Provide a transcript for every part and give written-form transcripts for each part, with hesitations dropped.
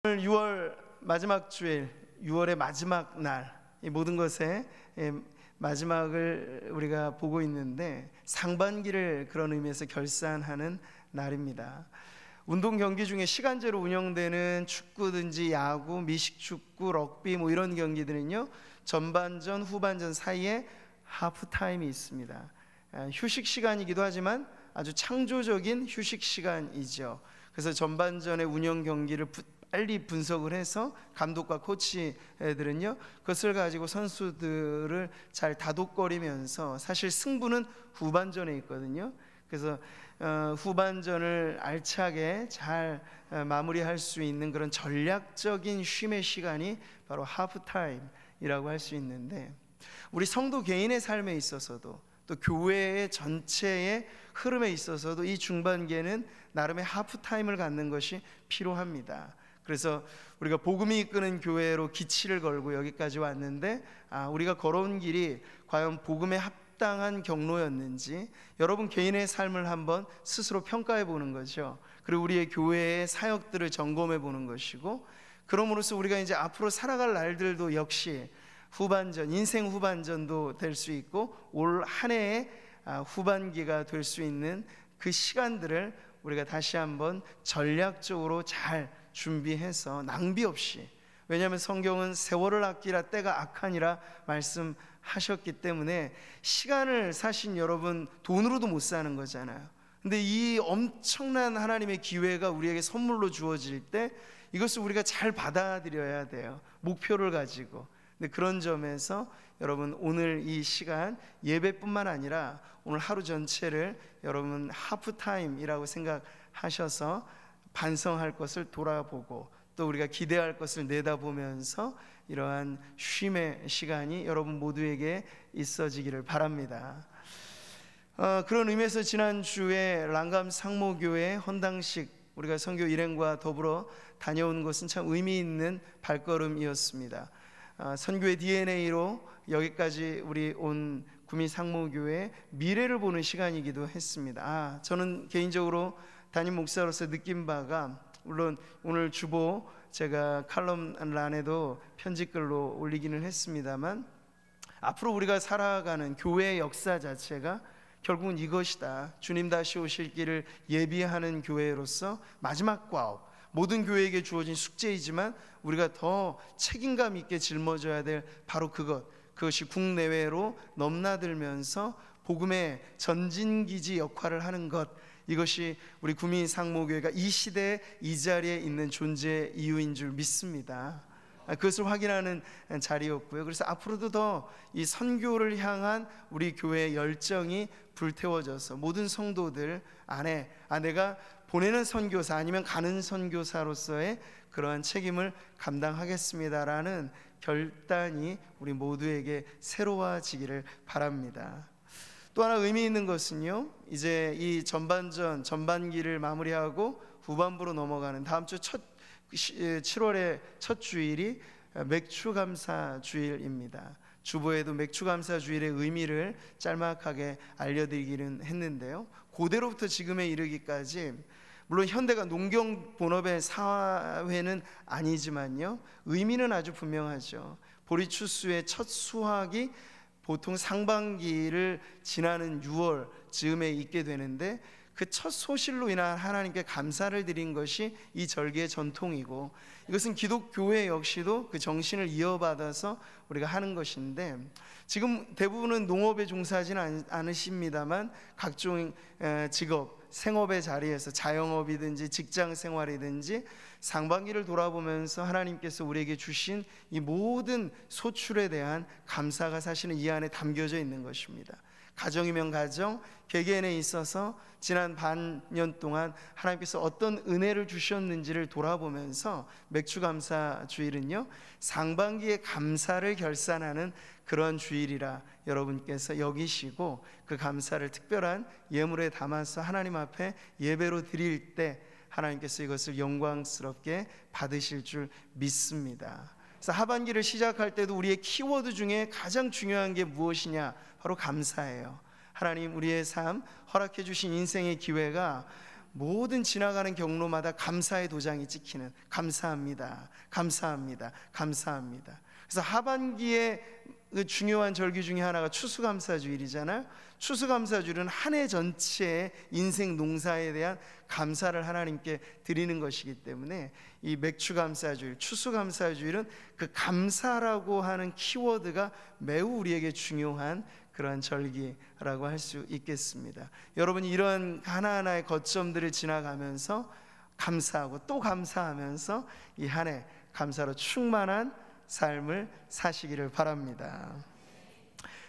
오늘 6월 마지막 주일, 6월의 마지막 날, 이 모든 것의 마지막을 우리가 보고 있는데 상반기를 그런 의미에서 결산하는 날입니다. 운동 경기 중에 시간제로 운영되는 축구든지 야구, 미식축구, 럭비 뭐 이런 경기들은요, 전반전, 후반전 사이에 하프타임이 있습니다. 휴식 시간이기도 하지만 아주 창조적인 휴식 시간이죠. 그래서 전반전의 운영 경기를 빨리 분석을 해서 감독과 코치들은요, 그것을 가지고 선수들을 잘 다독거리면서, 사실 승부는 후반전에 있거든요. 그래서 후반전을 알차게 잘 마무리할 수 있는 그런 전략적인 쉼의 시간이 바로 하프타임이라고 할 수 있는데, 우리 성도 개인의 삶에 있어서도 또 교회의 전체의 흐름에 있어서도 이 중반기에는 나름의 하프타임을 갖는 것이 필요합니다. 그래서 우리가 복음이 이끄는 교회로 기치를 걸고 여기까지 왔는데, 우리가 걸어온 길이 과연 복음에 합당한 경로였는지 여러분 개인의 삶을 한번 스스로 평가해 보는 거죠. 그리고 우리의 교회의 사역들을 점검해 보는 것이고, 그럼으로써 우리가 이제 앞으로 살아갈 날들도 역시 후반전, 인생 후반전도 될 수 있고 올 한 해의 후반기가 될 수 있는 그 시간들을 우리가 다시 한번 전략적으로 잘 준비해서 낭비 없이, 왜냐하면 성경은 세월을 아끼라 때가 악하니라 말씀하셨기 때문에 시간을 사신 여러분 돈으로도 못 사는 거잖아요. 근데 이 엄청난 하나님의 기회가 우리에게 선물로 주어질 때 이것을 우리가 잘 받아들여야 돼요. 목표를 가지고. 근데 그런 점에서 여러분 오늘 이 시간 예배뿐만 아니라 오늘 하루 전체를 여러분 하프타임이라고 생각하셔서 반성할 것을 돌아보고 또 우리가 기대할 것을 내다보면서 이러한 쉼의 시간이 여러분 모두에게 있어지기를 바랍니다. 그런 의미에서 지난주에 랑감 상모교회 헌당식 우리가 선교 일행과 더불어 다녀온 것은 참 의미 있는 발걸음이었습니다. 선교의 DNA로 여기까지 우리 온 구미 상모교회 미래를 보는 시간이기도 했습니다. 저는 개인적으로 담임 목사로서 느낀 바가, 물론 오늘 주보 제가 칼럼란에도 편집글로 올리기는 했습니다만, 앞으로 우리가 살아가는 교회의 역사 자체가 결국은 이것이다. 주님 다시 오실 길을 예비하는 교회로서 마지막 과업, 모든 교회에게 주어진 숙제이지만 우리가 더 책임감 있게 짊어져야 될 바로 그것이 국내외로 넘나들면서 복음의 전진기지 역할을 하는 것, 이것이 우리 구미 상모교회가 이 시대에 이 자리에 있는 존재의 이유인 줄 믿습니다. 그것을 확인하는 자리였고요. 그래서 앞으로도 더 이 선교를 향한 우리 교회의 열정이 불태워져서 모든 성도들 안에 내가 보내는 선교사 아니면 가는 선교사로서의 그러한 책임을 감당하겠습니다라는 결단이 우리 모두에게 새로워지기를 바랍니다. 또 하나 의미 있는 것은요, 이제 이 전반기를 마무리하고 후반부로 넘어가는 다음 주 7월의 첫 주일이 맥추감사 주일입니다. 주보에도 맥추감사 주일의 의미를 짤막하게 알려드리기는 했는데요, 고대로부터 지금에 이르기까지 물론 현대가 농경 본업의 사회는 아니지만요, 의미는 아주 분명하죠. 보리추수의 첫 수확이 보통 상반기를 지나는 6월 즈음에 있게 되는데, 그 첫 소실로 인한 하나님께 감사를 드린 것이 이 절기의 전통이고, 이것은 기독교회 역시도 그 정신을 이어받아서 우리가 하는 것인데, 지금 대부분은 농업에 종사하지는 않으십니다만 각종 직업, 생업의 자리에서 자영업이든지 직장 생활이든지 상반기를 돌아보면서 하나님께서 우리에게 주신 이 모든 소출에 대한 감사가 사실은 이 안에 담겨져 있는 것입니다. 가정이면 가정, 개개인에 있어서 지난 반년 동안 하나님께서 어떤 은혜를 주셨는지를 돌아보면서 맥추감사 주일은요, 상반기의 감사를 결산하는 그런 주일이라 여러분께서 여기시고, 그 감사를 특별한 예물에 담아서 하나님 앞에 예배로 드릴 때 하나님께서 이것을 영광스럽게 받으실 줄 믿습니다. 그래서 하반기를 시작할 때도 우리의 키워드 중에 가장 중요한 게 무엇이냐? 바로 감사예요. 하나님, 우리의 삶 허락해 주신 인생의 기회가 모든 지나가는 경로마다 감사의 도장이 찍히는, 감사합니다, 감사합니다, 감사합니다. 그래서 하반기에 그 중요한 절기 중에 하나가 추수감사주일이잖아요. 추수감사주일은 한 해 전체의 인생 농사에 대한 감사를 하나님께 드리는 것이기 때문에 이 맥추감사주일, 추수감사주일은 그 감사라고 하는 키워드가 매우 우리에게 중요한 그러한 절기라고 할 수 있겠습니다. 여러분이 이런 하나하나의 거점들을 지나가면서 감사하고 또 감사하면서 이 한 해 감사로 충만한 삶을 사시기를 바랍니다.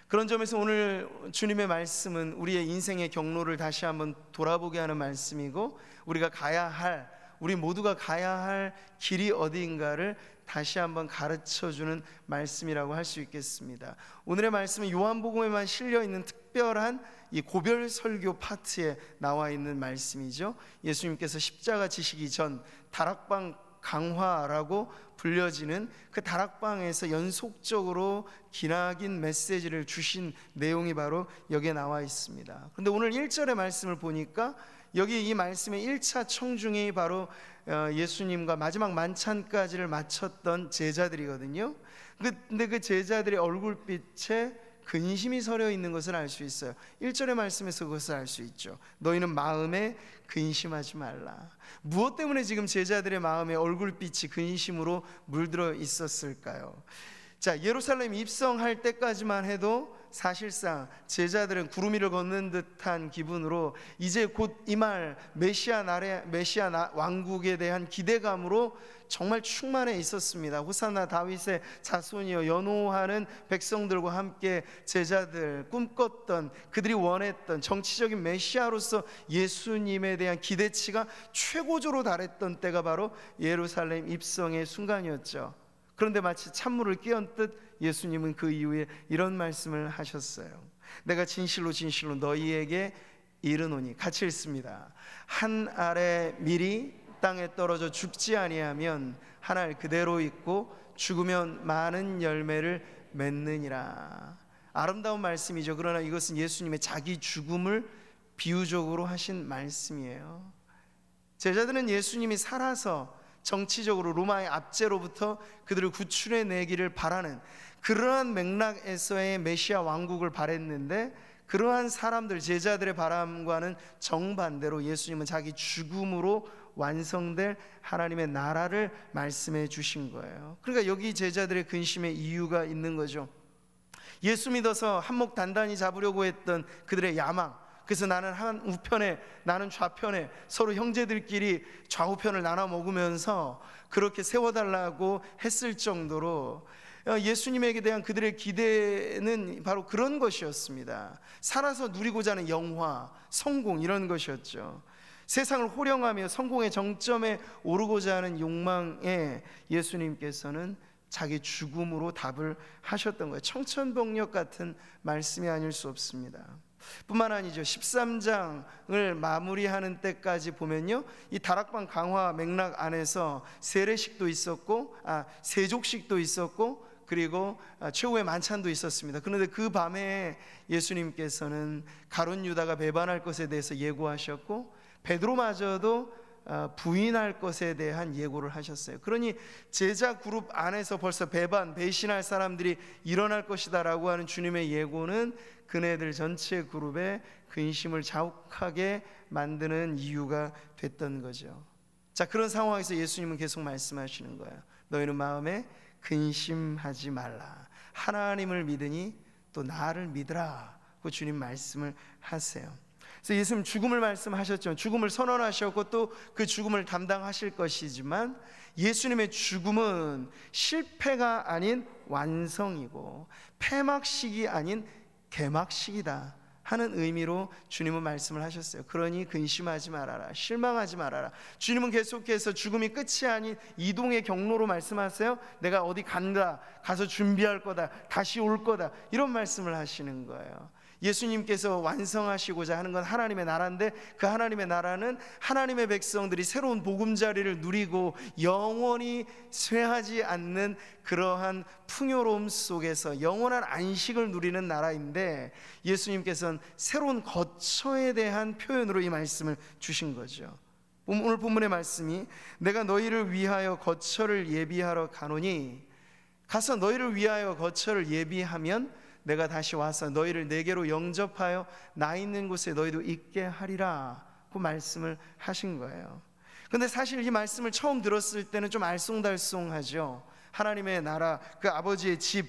그런 점에서 오늘 주님의 말씀은 우리의 인생의 경로를 다시 한번 돌아보게 하는 말씀이고, 우리가 가야 할, 우리 모두가 가야 할 길이 어디인가를 다시 한번 가르쳐주는 말씀이라고 할 수 있겠습니다. 오늘의 말씀은 요한복음에만 실려있는 특별한 이 고별 설교 파트에 나와 있는 말씀이죠. 예수님께서 십자가 지시기 전 다락방 강화라고 불려지는 그 다락방에서 연속적으로 기나긴 메시지를 주신 내용이 바로 여기에 나와 있습니다. 그런데 오늘 1절의 말씀을 보니까 여기 이 말씀의 1차 청중이 바로 예수님과 마지막 만찬까지를 마쳤던 제자들이거든요. 근데 그 제자들의 얼굴빛에 근심이 서려 있는 것을 알 수 있어요. 1절의 말씀에서 그것을 알 수 있죠. 너희는 마음에 근심하지 말라. 무엇 때문에 지금 제자들의 마음에 얼굴빛이 근심으로 물들어 있었을까요? 자, 예루살렘 입성할 때까지만 해도 사실상 제자들은 구름 위를 걷는 듯한 기분으로 이제 곧 임할 메시아 왕국에 대한 기대감으로 정말 충만해 있었습니다. 호산나 다윗의 자손이여 연호하는 백성들과 함께 제자들 꿈꿨던, 그들이 원했던 정치적인 메시아로서 예수님에 대한 기대치가 최고조로 달했던 때가 바로 예루살렘 입성의 순간이었죠. 그런데 마치 찬물을 끼얹듯 예수님은 그 이후에 이런 말씀을 하셨어요. 내가 진실로 진실로 너희에게 이르노니, 같이 읽습니다. 한 알의 밀이 땅에 떨어져 죽지 아니하면 한 알 그대로 있고 죽으면 많은 열매를 맺느니라. 아름다운 말씀이죠. 그러나 이것은 예수님의 자기 죽음을 비유적으로 하신 말씀이에요. 제자들은 예수님이 살아서 정치적으로 로마의 압제로부터 그들을 구출해 내기를 바라는 그러한 맥락에서의 메시아 왕국을 바랬는데, 그러한 사람들, 제자들의 바람과는 정반대로 예수님은 자기 죽음으로 완성될 하나님의 나라를 말씀해 주신 거예요. 그러니까 여기 제자들의 근심의 이유가 있는 거죠. 예수 믿어서 한몫 단단히 잡으려고 했던 그들의 야망, 그래서 나는 한 우편에 나는 좌편에 서로 형제들끼리 좌우편을 나눠 먹으면서 그렇게 세워달라고 했을 정도로 예수님에게 대한 그들의 기대는 바로 그런 것이었습니다. 살아서 누리고자 하는 영화, 성공, 이런 것이었죠. 세상을 호령하며 성공의 정점에 오르고자 하는 욕망에 예수님께서는 자기 죽음으로 답을 하셨던 거예요. 청천벽력 같은 말씀이 아닐 수 없습니다. 뿐만 아니죠. 13장을 마무리하는 때까지 보면요, 이 다락방 강화 맥락 안에서 세례식도 있었고 세족식도 있었고, 그리고 최후의 만찬도 있었습니다. 그런데 그 밤에 예수님께서는 가룟 유다가 배반할 것에 대해서 예고하셨고, 베드로마저도 부인할 것에 대한 예고를 하셨어요. 그러니 제자 그룹 안에서 벌써 배신할 사람들이 일어날 것이다 라고 하는 주님의 예고는 그네들 전체 그룹의 근심을 자욱하게 만드는 이유가 됐던 거죠. 자, 그런 상황에서 예수님은 계속 말씀하시는 거예요. 너희는 마음에 근심하지 말라. 하나님을 믿으니 또 나를 믿으라. 그 주님 말씀을 하세요. 그래서 예수님 죽음을 말씀하셨죠. 죽음을 선언하셨고 또 그 죽음을 담당하실 것이지만, 예수님의 죽음은 실패가 아닌 완성이고 폐막식이 아닌 개막식이다 하는 의미로 주님은 말씀을 하셨어요. 그러니 근심하지 말아라, 실망하지 말아라. 주님은 계속해서 죽음이 끝이 아닌 이동의 경로로 말씀하세요. 내가 어디 간다, 가서 준비할 거다, 다시 올 거다, 이런 말씀을 하시는 거예요. 예수님께서 완성하시고자 하는 건 하나님의 나라인데, 그 하나님의 나라는 하나님의 백성들이 새로운 보금자리를 누리고 영원히 쇠하지 않는 그러한 풍요로움 속에서 영원한 안식을 누리는 나라인데, 예수님께서는 새로운 거처에 대한 표현으로 이 말씀을 주신 거죠. 오늘 본문의 말씀이 내가 너희를 위하여 거처를 예비하러 가노니, 가서 너희를 위하여 거처를 예비하면 내가 다시 와서 너희를 내게로 영접하여 나 있는 곳에 너희도 있게 하리라 그 말씀을 하신 거예요. 근데 사실 이 말씀을 처음 들었을 때는 좀 알쏭달쏭하죠. 하나님의 나라, 그 아버지의 집,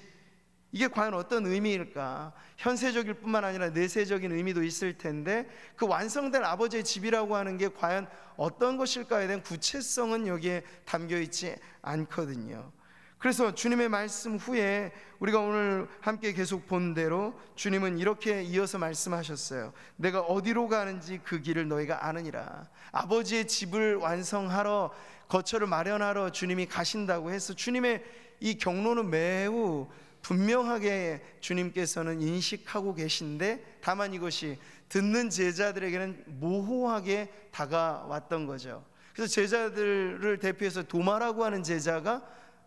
이게 과연 어떤 의미일까? 현세적일 뿐만 아니라 내세적인 의미도 있을 텐데, 그 완성된 아버지의 집이라고 하는 게 과연 어떤 것일까에 대한 구체성은 여기에 담겨 있지 않거든요. 그래서 주님의 말씀 후에 우리가 오늘 함께 계속 본 대로 주님은 이렇게 이어서 말씀하셨어요. 내가 어디로 가는지 그 길을 너희가 아느니라. 아버지의 집을 완성하러, 거처를 마련하러 주님이 가신다고 해서 주님의 이 경로는 매우 분명하게 주님께서는 인식하고 계신데, 다만 이것이 듣는 제자들에게는 모호하게 다가왔던 거죠. 그래서 제자들을 대표해서 도마라고 하는 제자가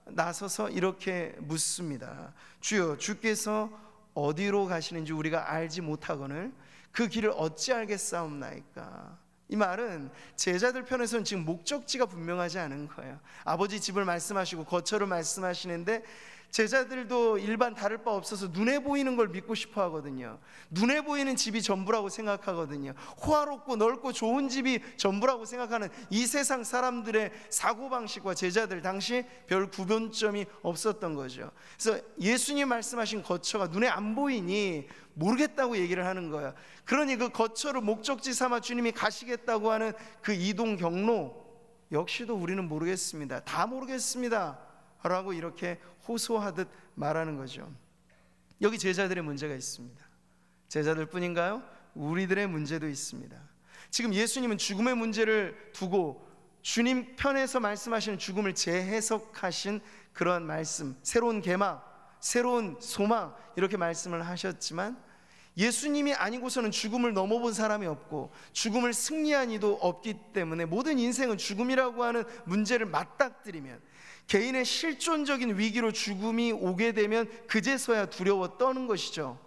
나서서 이렇게 묻습니다. 주여, 주께서 어디로 가시는지 우리가 알지 못하거늘 그 길을 어찌 알겠사옵나이까? 이 말은 제자들 편에서는 지금 목적지가 분명하지 않은 거예요. 아버지 집을 말씀하시고 거처를 말씀하시는데, 제자들도 일반 다를 바 없어서 눈에 보이는 걸 믿고 싶어 하거든요. 눈에 보이는 집이 전부라고 생각하거든요. 호화롭고 넓고 좋은 집이 전부라고 생각하는 이 세상 사람들의 사고방식과 제자들 당시 별 구분점이 없었던 거죠. 그래서 예수님 말씀하신 거처가 눈에 안 보이니 모르겠다고 얘기를 하는 거예요. 그러니 그 거처를 목적지 삼아 주님이 가시겠다고 하는 그 이동 경로 역시도 우리는 모르겠습니다. 다 모르겠습니다 라고 이렇게 호소하듯 말하는 거죠. 여기 제자들의 문제가 있습니다. 제자들 뿐인가요? 우리들의 문제도 있습니다. 지금 예수님은 죽음의 문제를 두고 주님 편에서 말씀하시는 죽음을 재해석하신 그런 말씀, 새로운 계막, 새로운 소망, 이렇게 말씀을 하셨지만, 예수님이 아니고서는 죽음을 넘어본 사람이 없고 죽음을 승리한 이도 없기 때문에 모든 인생은 죽음이라고 하는 문제를 맞닥뜨리면, 개인의 실존적인 위기로 죽음이 오게 되면 그제서야 두려워 떠는 것이죠.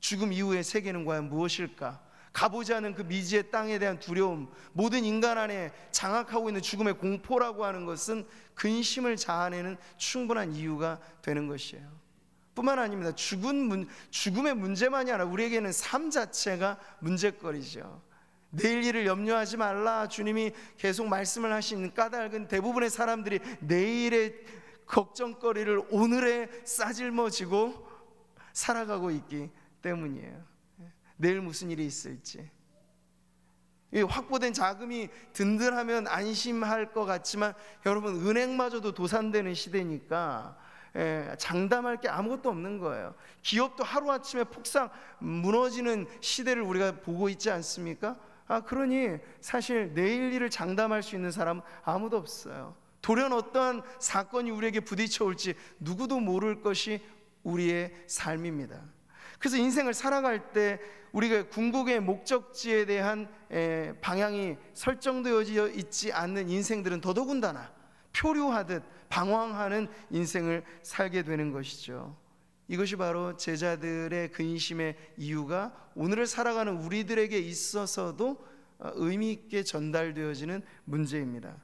죽음 이후의 세계는 과연 무엇일까? 가보지 않은 그 미지의 땅에 대한 두려움, 모든 인간 안에 장악하고 있는 죽음의 공포라고 하는 것은 근심을 자아내는 충분한 이유가 되는 것이에요. 뿐만 아닙니다. 죽음의 문제만이 아니라 우리에게는 삶 자체가 문제거리죠. 내일 일을 염려하지 말라 주님이 계속 말씀을 하신 까닭은, 대부분의 사람들이 내일의 걱정거리를 오늘에 싸질머지고 살아가고 있기 때문이에요. 내일 무슨 일이 있을지, 확보된 자금이 든든하면 안심할 것 같지만, 여러분 은행마저도 도산되는 시대니까 장담할 게 아무것도 없는 거예요. 기업도 하루아침에 폭삭 무너지는 시대를 우리가 보고 있지 않습니까? 그러니 사실 내일 일을 장담할 수 있는 사람은 아무도 없어요. 돌연 어떠한 사건이 우리에게 부딪혀 올지 누구도 모를 것이 우리의 삶입니다. 그래서 인생을 살아갈 때 우리가 궁극의 목적지에 대한 방향이 설정되어져 있지 않는 인생들은 더더군다나 표류하듯 방황하는 인생을 살게 되는 것이죠. 이것이 바로 제자들의 근심의 이유가 오늘을 살아가는 우리들에게 있어서도 의미 있게 전달되어지는 문제입니다.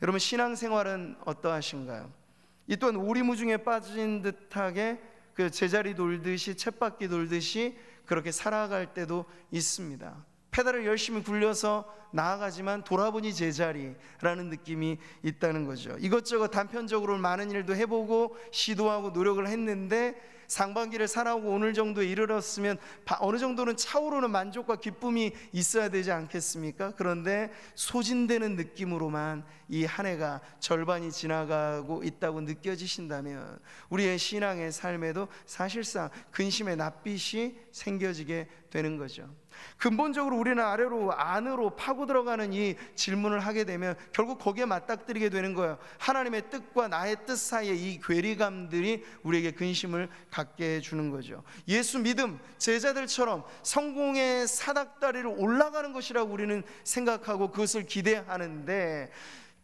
여러분, 신앙생활은 어떠하신가요? 이 또한 오리무중에 빠진 듯하게 그 제자리 돌듯이, 쳇바퀴 돌듯이 그렇게 살아갈 때도 있습니다. 페달을 열심히 굴려서 나아가지만 돌아보니 제자리라는 느낌이 있다는 거죠. 이것저것 단편적으로 많은 일도 해보고 시도하고 노력을 했는데 상반기를 살아오고 오늘 정도에 이르렀으면 어느 정도는 차오르는 만족과 기쁨이 있어야 되지 않겠습니까? 그런데 소진되는 느낌으로만 이 한 해가 절반이 지나가고 있다고 느껴지신다면 우리의 신앙의 삶에도 사실상 근심의 낯빛이 생겨지게 되는 거죠. 근본적으로 우리는 아래로 안으로 파고 들어가는 이 질문을 하게 되면 결국 거기에 맞닥뜨리게 되는 거예요. 하나님의 뜻과 나의 뜻 사이에 이 괴리감들이 우리에게 근심을 갖게 해주는 거죠. 예수 믿음, 제자들처럼 성공의 사닥다리를 올라가는 것이라고 우리는 생각하고 그것을 기대하는데,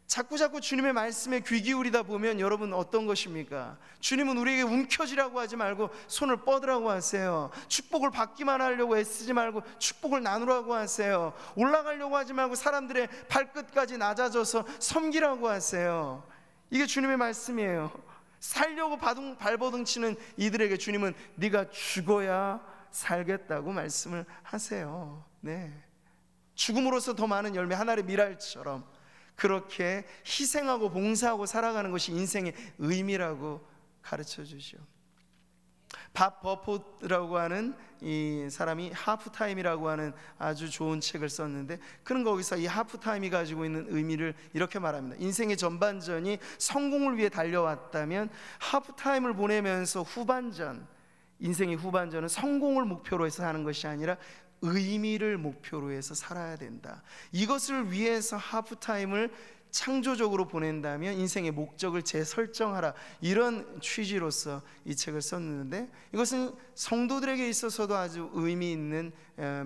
자꾸자꾸 주님의 말씀에 귀 기울이다 보면 여러분 어떤 것입니까? 주님은 우리에게 움켜쥐라고 하지 말고 손을 뻗으라고 하세요. 축복을 받기만 하려고 애쓰지 말고 축복을 나누라고 하세요. 올라가려고 하지 말고 사람들의 발끝까지 낮아져서 섬기라고 하세요. 이게 주님의 말씀이에요. 살려고 발버둥치는 이들에게 주님은 네가 죽어야 살겠다고 말씀을 하세요. 네. 죽음으로써 더 많은 열매, 하나의 미랄처럼 그렇게 희생하고 봉사하고 살아가는 것이 인생의 의미라고 가르쳐 주죠. 밥 버포트라고 하는 이 사람이 하프타임이라고 하는 아주 좋은 책을 썼는데, 그는 거기서 이 하프타임이 가지고 있는 의미를 이렇게 말합니다. 인생의 전반전이 성공을 위해 달려왔다면 하프타임을 보내면서 후반전, 인생의 후반전은 성공을 목표로 해서 하는 것이 아니라 의미를 목표로 해서 살아야 된다. 이것을 위해서 하프타임을 창조적으로 보낸다면 인생의 목적을 재설정하라, 이런 취지로서 이 책을 썼는데, 이것은 성도들에게 있어서도 아주 의미 있는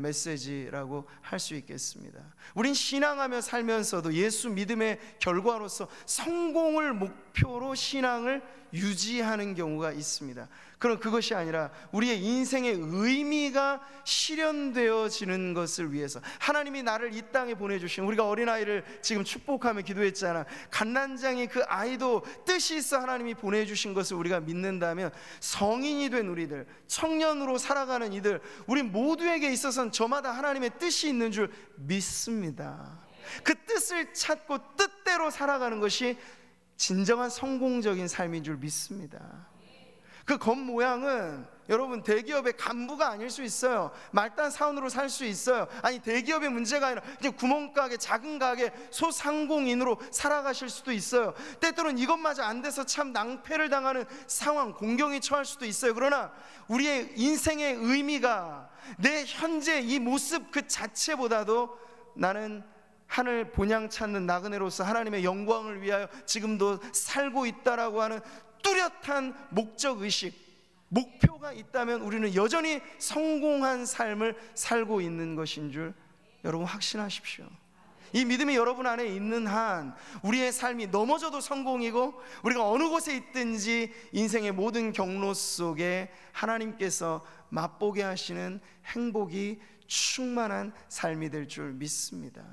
메시지라고 할 수 있겠습니다. 우린 신앙하며 살면서도 예수 믿음의 결과로서 성공을 목표로 신앙을 유지하는 경우가 있습니다. 그럼 그것이 아니라 우리의 인생의 의미가 실현되어지는 것을 위해서, 하나님이 나를 이 땅에 보내주신, 우리가 어린아이를 지금 축복하며 기도했잖아. 갓난장이 그 아이도 뜻이 있어 하나님이 보내주신 것을 우리가 믿는다면, 성인이 된 우리들, 청년으로 살아가는 이들, 우리 모두에게 있어서는 저마다 하나님의 뜻이 있는 줄 믿습니다. 그 뜻을 찾고 뜻대로 살아가는 것이 진정한 성공적인 삶인 줄 믿습니다. 그 겉모양은 여러분 대기업의 간부가 아닐 수 있어요. 말단 사원으로 살 수 있어요. 아니, 대기업의 문제가 아니라 그냥 구멍가게, 작은 가게 소상공인으로 살아가실 수도 있어요. 때때로는 이것마저 안 돼서 참 낭패를 당하는 상황, 공경에 처할 수도 있어요. 그러나 우리의 인생의 의미가 내 현재 이 모습 그 자체보다도 나는 하늘 본향 찾는 나그네로서 하나님의 영광을 위하여 지금도 살고 있다라고 하는 뚜렷한 목적의식, 목표가 있다면 우리는 여전히 성공한 삶을 살고 있는 것인 줄 여러분 확신하십시오. 이 믿음이 여러분 안에 있는 한 우리의 삶이 넘어져도 성공이고, 우리가 어느 곳에 있든지 인생의 모든 경로 속에 하나님께서 맛보게 하시는 행복이 충만한 삶이 될 줄 믿습니다.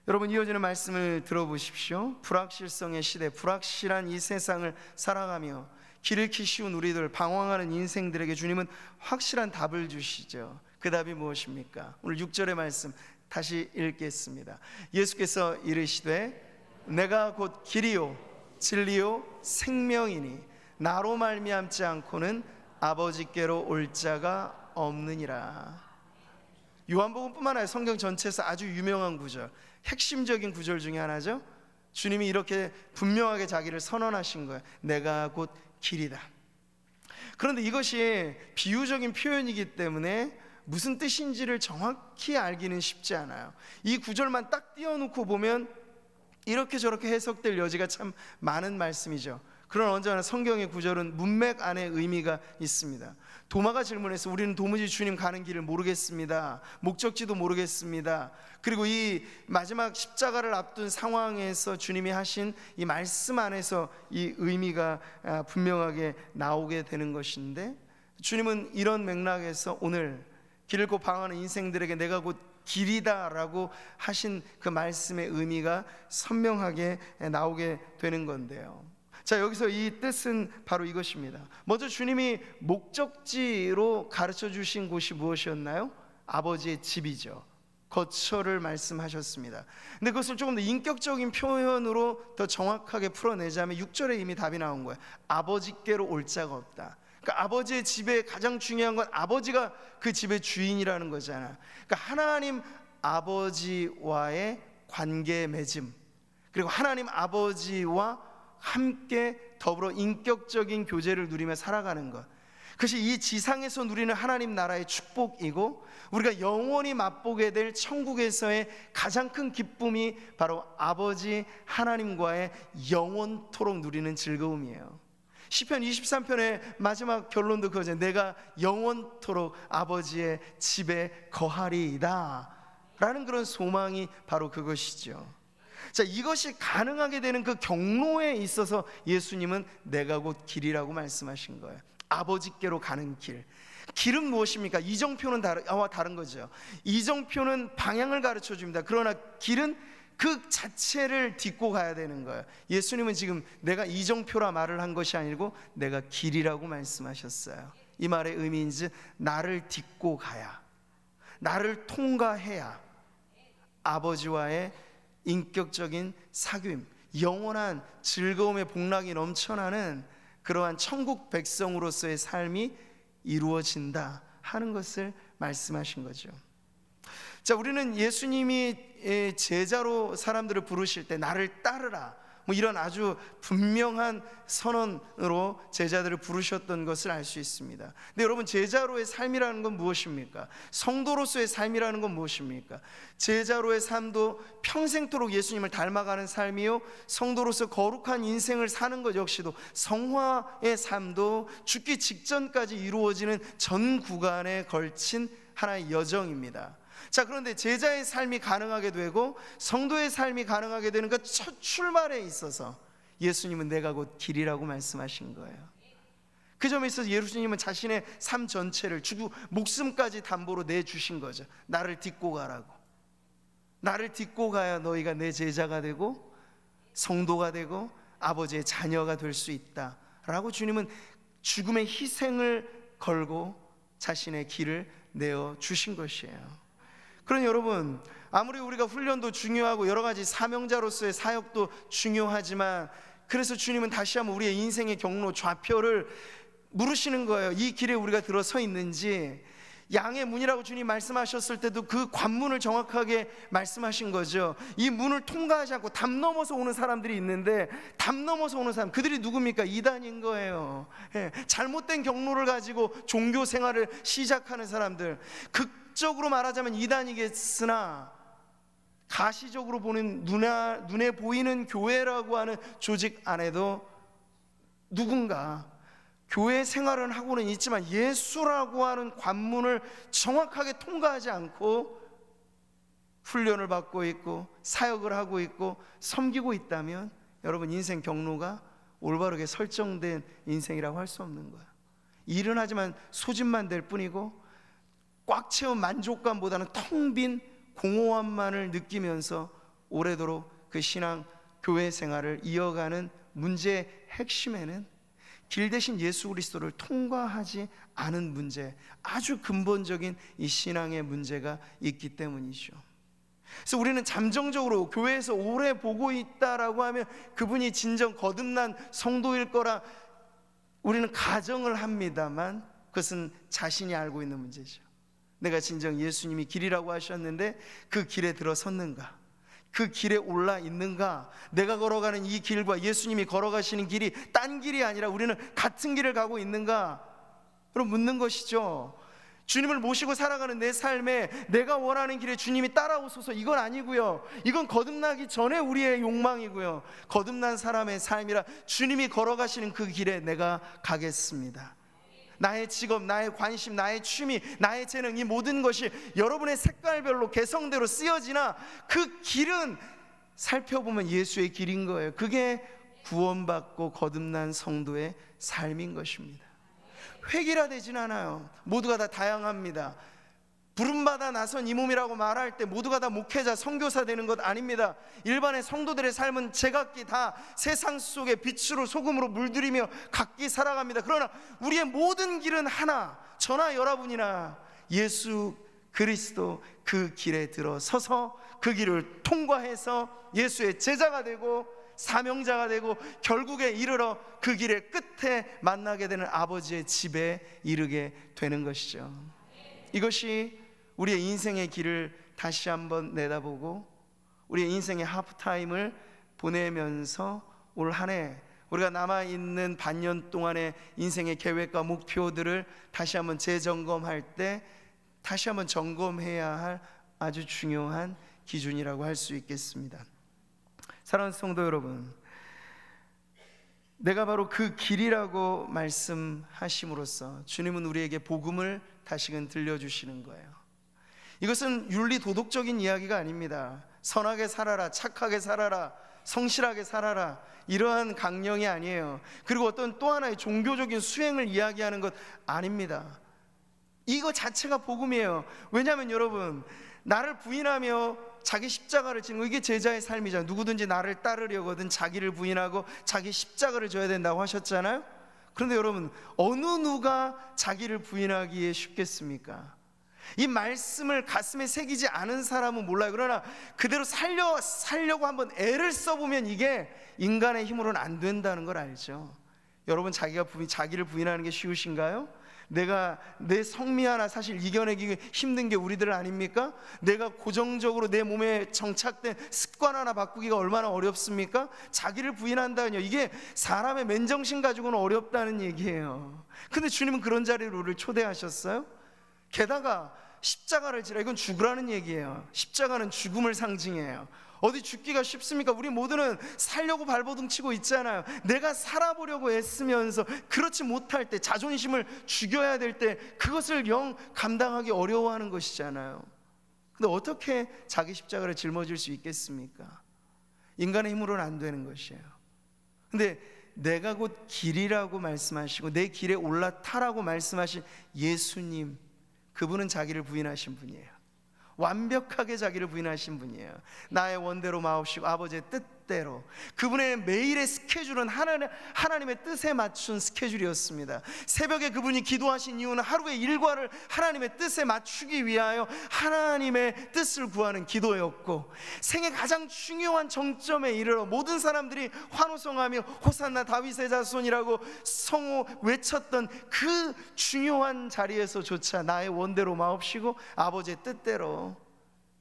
여러분, 이어지는 말씀을 들어보십시오. 불확실성의 시대, 불확실한 이 세상을 살아가며 길 잃기 쉬운 우리들, 방황하는 인생들에게 주님은 확실한 답을 주시죠. 그 답이 무엇입니까? 오늘 6절의 말씀 다시 읽겠습니다. 예수께서 이르시되 내가 곧 길이요 진리요 생명이니 나로 말미암지 않고는 아버지께로 올 자가 없느니라. 요한복음뿐만 아니라 성경 전체에서 아주 유명한 구절, 핵심적인 구절 중에 하나죠. 주님이 이렇게 분명하게 자기를 선언하신 거예요. 내가 곧 길이다. 그런데 이것이 비유적인 표현이기 때문에 무슨 뜻인지를 정확히 알기는 쉽지 않아요. 이 구절만 딱 띄워놓고 보면 이렇게 저렇게 해석될 여지가 참 많은 말씀이죠. 그러나 언제나 성경의 구절은 문맥 안에 의미가 있습니다. 도마가 질문해서 우리는 도무지 주님 가는 길을 모르겠습니다. 목적지도 모르겠습니다. 그리고 이 마지막 십자가를 앞둔 상황에서 주님이 하신 이 말씀 안에서 이 의미가 분명하게 나오게 되는 것인데, 주님은 이런 맥락에서 오늘 길 잃고 방황하는 인생들에게 내가 곧 길이다라고 하신 그 말씀의 의미가 선명하게 나오게 되는 건데요. 자, 여기서 이 뜻은 바로 이것입니다. 먼저 주님이 목적지로 가르쳐 주신 곳이 무엇이었나요? 아버지의 집이죠. 거처를 말씀하셨습니다. 근데 그것을 조금 더 인격적인 표현으로 더 정확하게 풀어내자면 6절에 이미 답이 나온 거예요. 아버지께로 올 자가 없다. 그러니까 아버지의 집에 가장 중요한 건 아버지가 그 집의 주인이라는 거잖아. 그러니까 하나님 아버지와의 관계 맺음, 그리고 하나님 아버지와 함께 더불어 인격적인 교제를 누리며 살아가는 것. 그것이 이 지상에서 누리는 하나님 나라의 축복이고, 우리가 영원히 맛보게 될 천국에서의 가장 큰 기쁨이 바로 아버지 하나님과의 영원토록 누리는 즐거움이에요. 시편 23편의 마지막 결론도 그거죠. 내가 영원토록 아버지의 집에 거하리이다 라는 그런 소망이 바로 그것이죠. 자, 이것이 가능하게 되는 그 경로에 있어서 예수님은 내가 곧 길이라고 말씀하신 거예요. 아버지께로 가는 길. 길은 무엇입니까? 이정표는 다른 거죠. 이정표는 방향을 가르쳐 줍니다. 그러나 길은 그 자체를 딛고 가야 되는 거예요. 예수님은 지금 내가 이정표라 말을 한 것이 아니고 내가 길이라고 말씀하셨어요. 이 말의 의미인지 나를 딛고 가야, 나를 통과해야 아버지와의 인격적인 사귐, 영원한 즐거움의 복락이 넘쳐나는 그러한 천국 백성으로서의 삶이 이루어진다 하는 것을 말씀하신 거죠. 자, 우리는 예수님이 제자로 사람들을 부르실 때 나를 따르라, 뭐 이런 아주 분명한 선언으로 제자들을 부르셨던 것을 알 수 있습니다. 근데 여러분, 제자로의 삶이라는 건 무엇입니까? 성도로서의 삶이라는 건 무엇입니까? 제자로의 삶도 평생토록 예수님을 닮아가는 삶이요, 성도로서 거룩한 인생을 사는 것 역시도, 성화의 삶도 죽기 직전까지 이루어지는 전 구간에 걸친 하나의 여정입니다. 자, 그런데 제자의 삶이 가능하게 되고 성도의 삶이 가능하게 되는 그 첫 출발에 있어서 예수님은 내가 곧 길이라고 말씀하신 거예요. 그 점에 있어서 예수님은 자신의 삶 전체를 주고 목숨까지 담보로 내주신 거죠. 나를 딛고 가라고. 나를 딛고 가야 너희가 내 제자가 되고 성도가 되고 아버지의 자녀가 될 수 있다 라고 주님은 죽음의 희생을 걸고 자신의 길을 내어주신 것이에요. 그러니 여러분, 아무리 우리가 훈련도 중요하고 여러 가지 사명자로서의 사역도 중요하지만, 그래서 주님은 다시 한번 우리의 인생의 경로, 좌표를 물으시는 거예요. 이 길에 우리가 들어서 있는지. 양의 문이라고 주님 말씀하셨을 때도 그 관문을 정확하게 말씀하신 거죠. 이 문을 통과하지 않고 담 넘어서 오는 사람들이 있는데, 담 넘어서 오는 사람, 그들이 누굽니까? 이단인 거예요. 잘못된 경로를 가지고 종교 생활을 시작하는 사람들, 극적으로 말하자면 이단이겠으나 가시적으로 보는 눈에 보이는 교회라고 하는 조직 안에도 누군가 교회 생활은 하고는 있지만 예수라고 하는 관문을 정확하게 통과하지 않고 훈련을 받고 있고 사역을 하고 있고 섬기고 있다면, 여러분, 인생 경로가 올바르게 설정된 인생이라고 할 수 없는 거야. 일은 하지만 소집만 될 뿐이고 꽉 채운 만족감보다는 텅 빈 공허함만을 느끼면서 오래도록 그 신앙 교회 생활을 이어가는 문제의 핵심에는 길 대신 예수 그리스도를 통과하지 않은 문제, 아주 근본적인 이 신앙의 문제가 있기 때문이죠. 그래서 우리는 잠정적으로 교회에서 오래 보고 있다라고 하면 그분이 진정 거듭난 성도일 거라 우리는 가정을 합니다만, 그것은 자신이 알고 있는 문제죠. 내가 진정 예수님이 길이라고 하셨는데 그 길에 들어섰는가? 그 길에 올라 있는가? 내가 걸어가는 이 길과 예수님이 걸어가시는 길이 딴 길이 아니라 우리는 같은 길을 가고 있는가? 그럼 묻는 것이죠. 주님을 모시고 살아가는 내 삶에 내가 원하는 길에 주님이 따라오소서, 이건 아니고요. 이건 거듭나기 전에 우리의 욕망이고요. 거듭난 사람의 삶이라 주님이 걸어가시는 그 길에 내가 가겠습니다. 나의 직업, 나의 관심, 나의 취미, 나의 재능, 이 모든 것이 여러분의 색깔별로 개성대로 쓰여지나 그 길은 살펴보면 예수의 길인 거예요. 그게 구원받고 거듭난 성도의 삶인 것입니다. 획일화되진 않아요. 모두가 다 다양합니다. 부름받아 나선 이 몸이라고 말할 때 모두가 다 목회자, 선교사 되는 것 아닙니다. 일반의 성도들의 삶은 제각기 다 세상 속에 빛으로 소금으로 물들이며 각기 살아갑니다. 그러나 우리의 모든 길은 하나, 저나 여러분이나 예수 그리스도 그 길에 들어서서 그 길을 통과해서 예수의 제자가 되고 사명자가 되고 결국에 이르러 그 길의 끝에 만나게 되는 아버지의 집에 이르게 되는 것이죠. 이것이 우리의 인생의 길을 다시 한번 내다보고 우리의 인생의 하프타임을 보내면서 올 한 해 우리가 남아있는 반년 동안의 인생의 계획과 목표들을 다시 한번 재점검할 때 다시 한번 점검해야 할 아주 중요한 기준이라고 할 수 있겠습니다. 사랑하는 성도 여러분, 내가 바로 그 길이라고 말씀하심으로써 주님은 우리에게 복음을 다시금 들려주시는 거예요. 이것은 윤리 도덕적인 이야기가 아닙니다. 선하게 살아라, 착하게 살아라, 성실하게 살아라, 이러한 강령이 아니에요. 그리고 어떤 또 하나의 종교적인 수행을 이야기하는 것 아닙니다. 이거 자체가 복음이에요. 왜냐하면 여러분, 나를 부인하며 자기 십자가를 지는 거, 이게 제자의 삶이잖아요. 누구든지 나를 따르려거든 자기를 부인하고 자기 십자가를 져야 된다고 하셨잖아요. 그런데 여러분, 어느 누가 자기를 부인하기에 쉽겠습니까? 이 말씀을 가슴에 새기지 않은 사람은 몰라요. 그러나 그대로 살려고 한번 애를 써보면 이게 인간의 힘으로는 안 된다는 걸 알죠. 여러분, 자기를 부인하는 게 쉬우신가요? 내가 내 성미 하나 사실 이겨내기 힘든 게 우리들 아닙니까? 내가 고정적으로 내 몸에 정착된 습관 하나 바꾸기가 얼마나 어렵습니까? 자기를 부인한다는요, 이게 사람의 맨정신 가지고는 어렵다는 얘기예요. 근데 주님은 그런 자리로 우리를 초대하셨어요. 게다가 십자가를 지라, 이건 죽으라는 얘기예요. 십자가는 죽음을 상징해요. 어디 죽기가 쉽습니까? 우리 모두는 살려고 발버둥 치고 있잖아요. 내가 살아보려고 애쓰면서 그렇지 못할 때, 자존심을 죽여야 될 때 그것을 영 감당하기 어려워하는 것이잖아요. 근데 어떻게 자기 십자가를 짊어질 수 있겠습니까? 인간의 힘으로는 안 되는 것이에요. 근데 내가 곧 길이라고 말씀하시고 내 길에 올라타라고 말씀하신 예수님, 그분은 자기를 부인하신 분이에요. 완벽하게 자기를 부인하신 분이에요. 나의 원대로 마옵시고 아버지의 뜻대로. 그분의 매일의 스케줄은 하나님의 뜻에 맞춘 스케줄이었습니다. 새벽에 그분이 기도하신 이유는 하루의 일과를 하나님의 뜻에 맞추기 위하여 하나님의 뜻을 구하는 기도였고, 생애 가장 중요한 정점에 이르러 모든 사람들이 환호성하며 호산나 다윗의 자손이라고 성호 외쳤던 그 중요한 자리에서조차 나의 원대로 마옵시고 아버지의 뜻대로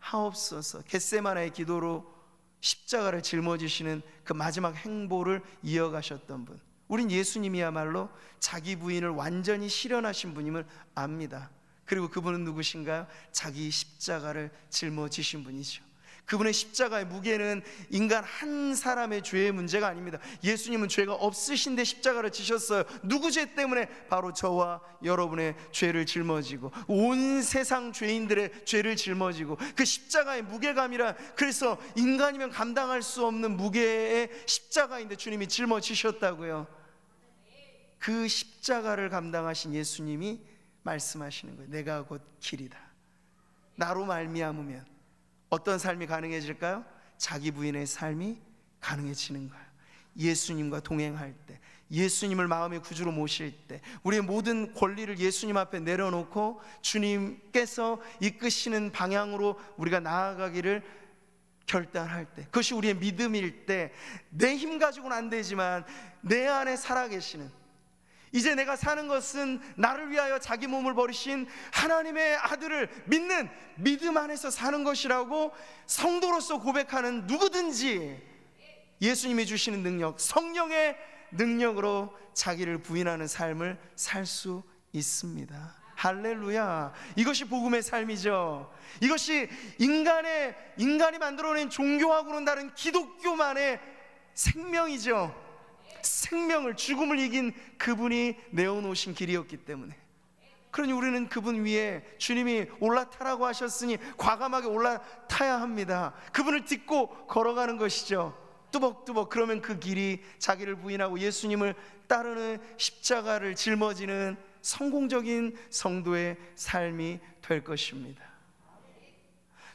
하옵소서, 겟세마네의 기도로 십자가를 짊어지시는 그 마지막 행보를 이어가셨던 분, 우린 예수님이야말로 자기 부인을 완전히 실현하신 분임을 압니다. 그리고 그분은 누구신가요? 자기 십자가를 짊어지신 분이죠. 그분의 십자가의 무게는 인간 한 사람의 죄의 문제가 아닙니다. 예수님은 죄가 없으신데 십자가를 지셨어요. 누구 죄 때문에? 바로 저와 여러분의 죄를 짊어지고 온 세상 죄인들의 죄를 짊어지고, 그 십자가의 무게감이라, 그래서 인간이면 감당할 수 없는 무게의 십자가인데 주님이 짊어지셨다고요. 그 십자가를 감당하신 예수님이 말씀하시는 거예요. 내가 곧 길이다. 나로 말미암으면 어떤 삶이 가능해질까요? 자기 부인의 삶이 가능해지는 거예요. 예수님과 동행할 때, 예수님을 마음의 구주로 모실 때, 우리의 모든 권리를 예수님 앞에 내려놓고 주님께서 이끄시는 방향으로 우리가 나아가기를 결단할 때, 그것이 우리의 믿음일 때, 내 힘 가지고는 안 되지만 내 안에 살아계시는, 이제 내가 사는 것은 나를 위하여 자기 몸을 버리신 하나님의 아들을 믿는 믿음 안에서 사는 것이라고 성도로서 고백하는 누구든지 예수님이 주시는 능력, 성령의 능력으로 자기를 부인하는 삶을 살 수 있습니다. 할렐루야. 이것이 복음의 삶이죠. 이것이 인간이 만들어낸 종교하고는 다른 기독교만의 생명이죠. 생명을, 죽음을 이긴 그분이 내어놓으신 길이었기 때문에, 그러니 우리는 그분 위에 주님이 올라타라고 하셨으니 과감하게 올라타야 합니다. 그분을 딛고 걸어가는 것이죠. 뚜벅뚜벅. 그러면 그 길이 자기를 부인하고 예수님을 따르는 십자가를 짊어지는 성공적인 성도의 삶이 될 것입니다.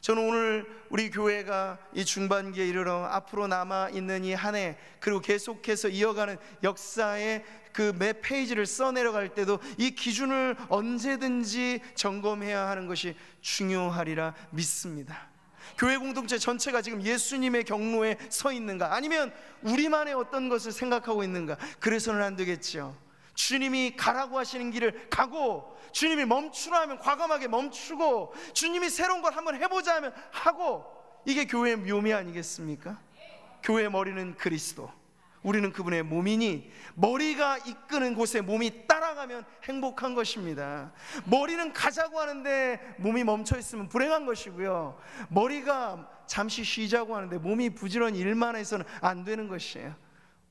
저는 오늘 우리 교회가 이 중반기에 이르러 앞으로 남아있는 이 한 해, 그리고 계속해서 이어가는 역사의 그 매 페이지를 써내려갈 때도 이 기준을 언제든지 점검해야 하는 것이 중요하리라 믿습니다. 교회 공동체 전체가 지금 예수님의 경로에 서 있는가, 아니면 우리만의 어떤 것을 생각하고 있는가? 그래서는 안 되겠죠. 주님이 가라고 하시는 길을 가고, 주님이 멈추라 하면 과감하게 멈추고, 주님이 새로운 걸 한번 해보자 하면 하고, 이게 교회의 묘미 아니겠습니까? 교회의 머리는 그리스도, 우리는 그분의 몸이니 머리가 이끄는 곳에 몸이 따라가면 행복한 것입니다. 머리는 가자고 하는데 몸이 멈춰 있으면 불행한 것이고요, 머리가 잠시 쉬자고 하는데 몸이 부지런히 일만 해서는 안 되는 것이에요.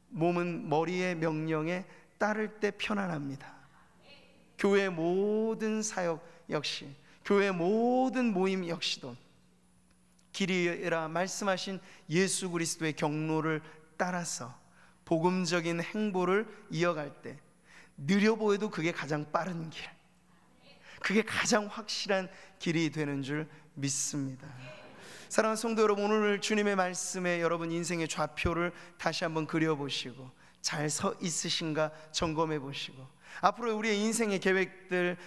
몸은 머리의 명령에 따를 때 편안합니다. 교회의 모든 사역 역시, 교회의 모든 모임 역시도 길이라 말씀하신 예수 그리스도의 경로를 따라서 복음적인 행보를 이어갈 때 느려 보여도 그게 가장 빠른 길, 그게 가장 확실한 길이 되는 줄 믿습니다. 사랑하는 성도 여러분, 오늘 주님의 말씀에 여러분 인생의 좌표를 다시 한번 그려보시고 잘 서 있으신가 점검해 보시고, 앞으로 우리의 인생의 계획들,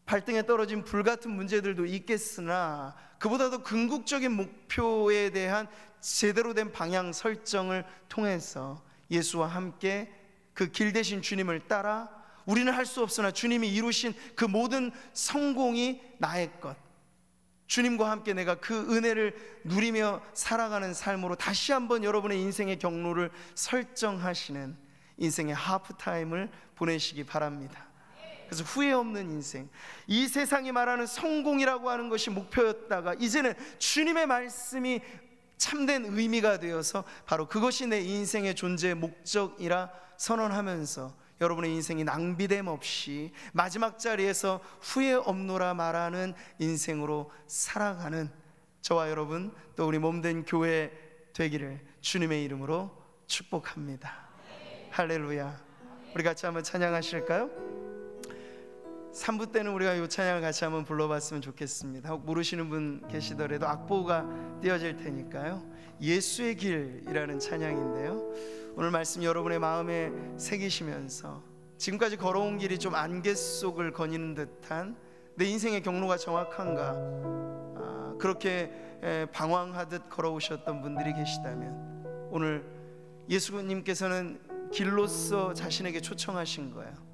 발등에 떨어진 불같은 문제들도 있겠으나 그보다도 궁극적인 목표에 대한 제대로 된 방향 설정을 통해서 예수와 함께 그 길 대신 주님을 따라 우리는 할 수 없으나 주님이 이루신 그 모든 성공이 나의 것, 주님과 함께 내가 그 은혜를 누리며 살아가는 삶으로 다시 한번 여러분의 인생의 경로를 설정하시는 인생의 하프타임을 보내시기 바랍니다. 그래서 후회 없는 인생, 이 세상이 말하는 성공이라고 하는 것이 목표였다가 이제는 주님의 말씀이 참된 의미가 되어서 바로 그것이 내 인생의 존재의 목적이라 선언하면서 여러분의 인생이 낭비됨 없이 마지막 자리에서 후회 없노라 말하는 인생으로 살아가는 저와 여러분, 또 우리 몸된 교회 되기를 주님의 이름으로 축복합니다. 할렐루야. 우리 같이 한번 찬양하실까요? 3부 때는 우리가 이 찬양을 같이 한번 불러봤으면 좋겠습니다. 혹 모르시는 분 계시더라도 악보가 띄어질 테니까요. 예수의 길이라는 찬양인데요, 오늘 말씀 여러분의 마음에 새기시면서 지금까지 걸어온 길이 좀 안개 속을 거니는 듯한, 내 인생의 경로가 정확한가, 그렇게 방황하듯 걸어오셨던 분들이 계시다면 오늘 예수님께서는 길로서 자신에게 초청하신 거예요.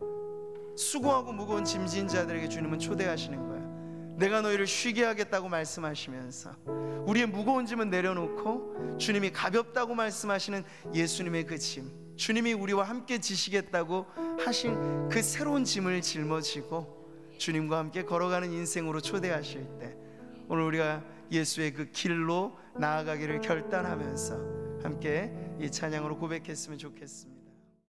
수고하고 무거운 짐진 자들에게 주님은 초대하시는 거예요. 내가 너희를 쉬게 하겠다고 말씀하시면서 우리의 무거운 짐은 내려놓고 주님이 가볍다고 말씀하시는 예수님의 그 짐, 주님이 우리와 함께 지시겠다고 하신 그 새로운 짐을 짊어지고 주님과 함께 걸어가는 인생으로 초대하실 때 오늘 우리가 예수의 그 길로 나아가기를 결단하면서 함께 이 찬양으로 고백했으면 좋겠습니다.